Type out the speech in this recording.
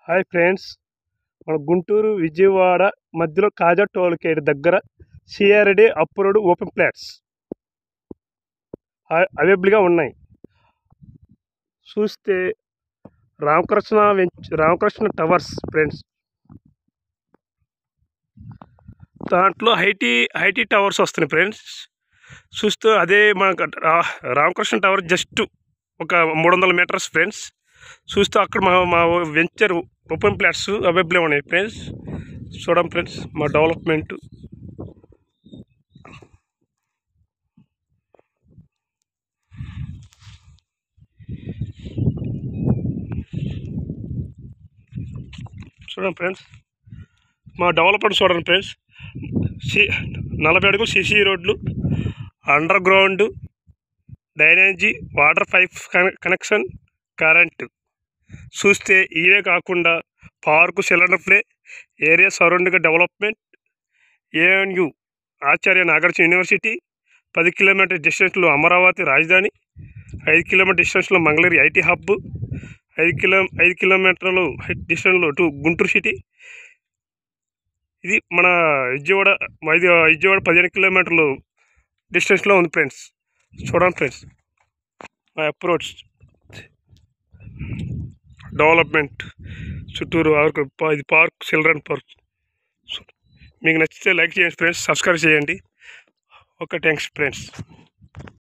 Hi friends, మన గుంటూరు విజయవాడ మధ్యలో కాజా toll gate దగ్గర సిఆర్డి అప్రూవ్డ్ ఓపెన్ ప్లాట్స్ అవైలబుల్గా ఉన్నాయి. చూస్తే రామకృష్ణ టవర్స్ ఫ్రెండ్స్, దాంట్లో హైటీ టవర్స్ వస్తున్నాయి ఫ్రెండ్స్. చూస్తే అదే మన రామకృష్ణ టవర్ జస్ట్ ఒక 300 మీటర్స్ ఫ్రెండ్స్. చూస్తే అక్కడ మా వెంచర్ ఓపెన్ ప్లాట్స్ అవైలబుల్గా ఉన్నాయి ఫ్రెండ్స్. చూడండి ఫ్రెండ్స్, మా డెవలప్మెంట్ చూడండి ఫ్రెండ్స్, చూడండి ఫ్రెండ్స్. 40 అడుగులు సిసి రోడ్లు, underground drainage, water pipe connection, current. చూస్తే ఇవే కాకుండా park, children play area, surrounding development, ANU Acharya Nagarjuna university, 10 kilometre డిస్టెన్స్లో అమరావతి రాజధాని, 5 కిలోమీటర్ డిస్టెన్స్లో మంగళగిరి ఐటీ హబ్, 5 కిలోమీటర్లు డిస్టెన్స్లో గుంటూరు సిటీ. ఇది మన విజయవాడ 15 కిలోమీటర్లు డిస్టెన్స్లో ఉంది ఫ్రెండ్స్. చూడండి ఫ్రెండ్స్, మా అప్రోచ్ డెవలప్మెంట్ చుట్టూరు ఇది పార్క్, చిల్డ్రన్ పార్క్. మీకు నచ్చితే లైక్ చేయండి ఫ్రెండ్స్, సబ్స్క్రైబ్ చేయండి. Okay, thanks friends.